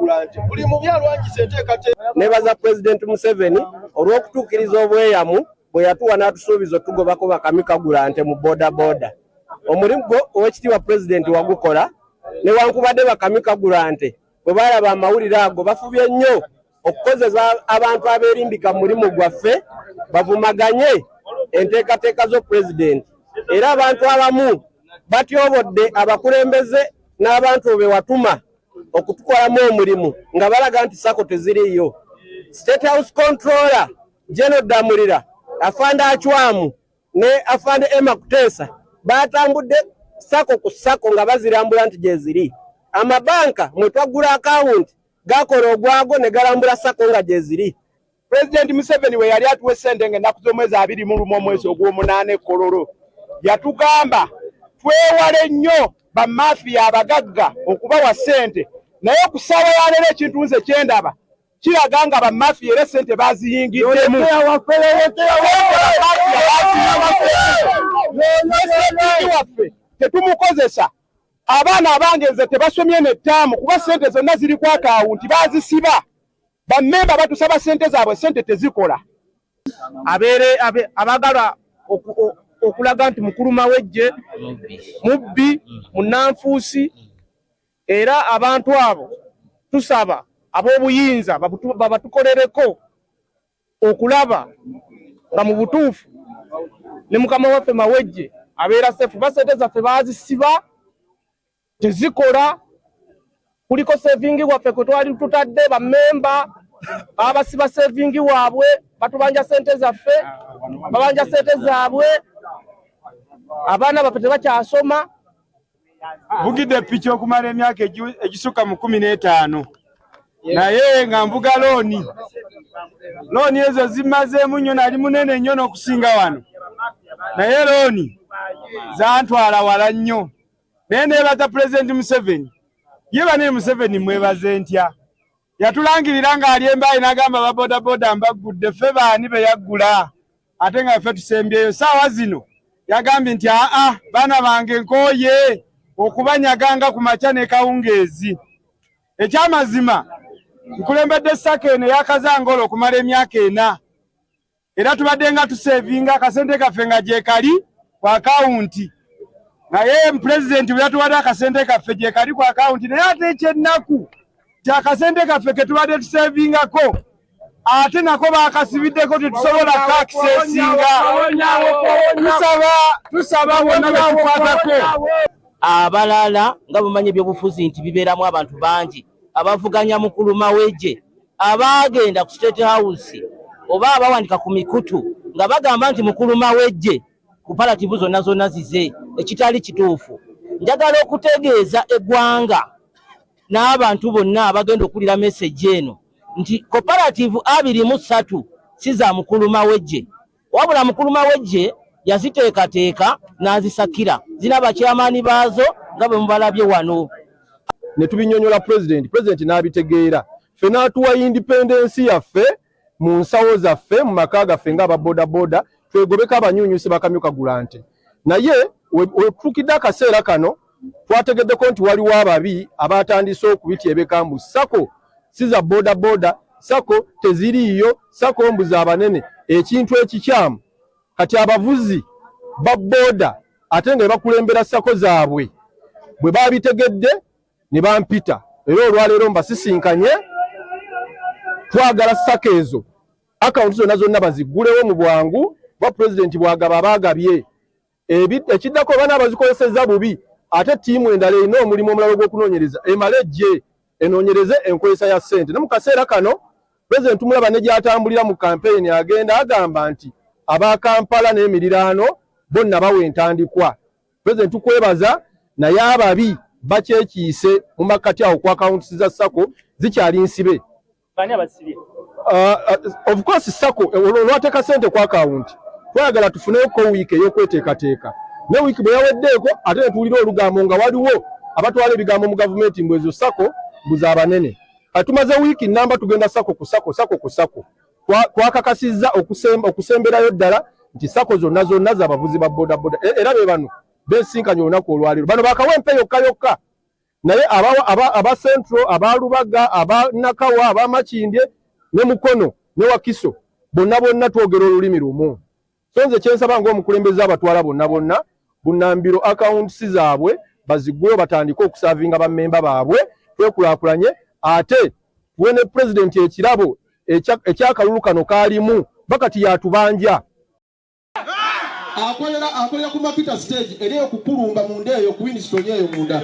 Kagulante buli mu byalwanyisa enteekateeka. Nebaza President Museveni olw'okutuukiriza obweyamu bwe yatuwa n'atusuubiza otugobako bakami Kagulante mu boda boda. Omulimu ow'ekitiibwa President wagukola newankubadde bakami Kagulante bwe balaba amawulire ago bafubye nnyo okukozesa abantu abeerimbika mu mulimu gwaffe bavumaganye enteekateeka zo President. Era abantu abamu batyobodde abakulembeze n'abantu be watuma okutukolamu omulimu nga balaga nti sako teziriyo. State House Controller General Damulira, Afande Achwamu ne Afande Emma Kutesa batambudde sako ku sako nga bazirambula nti gye ziri. Amabanka mwe twagula account gakola ogwago ne galambula sako nga gye ziri. President Museveni we yali atuwe ssente ng'ennaku z'omwezi 21 omwezi ogw'omunaana Kololo yatugamba twewale nnyo bamafiya abagagga okubawa ssente, naye okusaba yaleero ekintu nze kyendaba kiraga nga bamafiya era ssente baziyingiddemu. Waffe tetumukozesa. Abaana abange nze tebasomye n'ettaamu kuba ssente zonna ziri ku akawunti bazisiba. Bammemba batusaba ssente zaabwe ssente tezikola. Abagala okulaga nti mukulu mawejje mubbi munanfuusi, era abantu abo tusaba ab'obuyinza babatukolereko okulaba nga mu butuufu ne mukama waffe mawejje abeera sefu. Basente zaffe bazisiba tezikola. Kuliko sevingi waffe kwe twali tutadde bammemba babasiba sevingi waabwe batubanja sente zaffe babanja sente zaabwe. Abaana baffe tebakyasoma. Bugidde piki okumala emyaka egisuka mu 15 naye nga mvuga looni ezo zimazeemu nnyo, nali munene nnyo n'okusinga wano, naye looni zantwala wala nnyo. Naye neebaza President Museveni, ye bane Museveni mwebaze ntya. Yatulangirira ng'ali Embayi n'agamba babodaboda mbaggudde, ffe baani be yaggula ate nga ffe tusembyeyo. Saawa zino yagambye nti baana bange nkooye okubanyaganga ku makya ne kawungeezi. Ekyamazima nkulembedde sako eno ey'akazangolo okumala emyaka 4, era tubadde nga tusevinga akasente kaffe nga gye kali ku akawunti. Naye President bwe yatuwadde akasente kaffe gye kali ku akawunti, naye ate ekyennaku ti akasente kaffe ke tubadde tusevingako ate nako bakasibiddeko tetusobola kakisesinga. Tusaba bonna betukwatako. Abalala nga bumanyi ebyobufuzi nti bibeeramu abantu bangi abavuganya mukulu mawejje abaagenda ku State House oba abawandika ku mikutu nga bagamba nti mukulu mawejje ku palativu zonna zize, ekitali kituufu. Njagala okutegeeza eggwanga n'abantu bonna abagenda okulira message eno nti cooperative 23 si za mukulu mawejje, wabula mukulu mawejje yaziteekateeka n'azisakira, zina bakyamaani baazo nga bwe mubalabye wano. Ne tubinyonyola President n'abitegeera. Ffe n'atuwa independence yaffe mu nsawo zaffe mu maka gaffe nga ababodaboda twegobeka abanyunyusi bakami Kagulante. Naye wetukidde akaseera kano twategeddeko nti waliwo ababi abatandise okubitya ebekambu. Sako si za bodaboda, sako teziriiyo, sako mbuzi abanene. Ekintu ekikyamu kati abavuzi ba boda ate nga bakulembera sako zaabwe bwe babitegedde ne bampita. Era olwaleero mbasisinkanye twagala sako ezo akawunti zonna baziggulewo mu bwangu bwa President bwagaba abaagabye. Ekiddako bana abazikozesezza bubi ate ttiimu endala erina omulimu omulala gw'okunoonyereza emale ejje enoonyereze enkozesa ya ssente. Ne mu kaseera kano President mulaba ne gy'atambulira mu campaign agenda agamba nti aba Kampala n'emiriraano bonna bawe entandikwa. President tukwebaza, naye ababi bakyekiise mu makati awo ku akawunti za sako zikyali nsibe. Bani abasibye? Of course sako olwateeka ssente ku akawunti twagala tufuneko wiiki ey'okweteekateeka. Ne wiiki bwe yaweddeeko ate ne tuwulira olugambo nga waliwo abatwala ebigambo mu gavumenti mbu ezo sako mbuzi abanene. Tumaze wiiki namba tugenda sako ku sako. Twakakasizza okusemberayo ddala nti sako zonna z'abavuzi ba bodaboda era be bano beesinkanye olunaku olwaleero. Bano bakawa empe yokka naye aba Central, aba Lubaga, aba Nakawa, aba Makindye ne Mukono ne Wakiso bonna twogera olulimi lumu. So nze kyensaba ng'omukulembeze abatwala bonna bunnambiro accounts zaabwe bazigweyo batandike okusavinga bammemba baabwe twekulaakulanye ate tuwene president ekirabo ekyakalulu kano kaalimu bakati yatubanja akolera ku Mapita stage eri okukulumba munda eyo ku Winstone eyo munda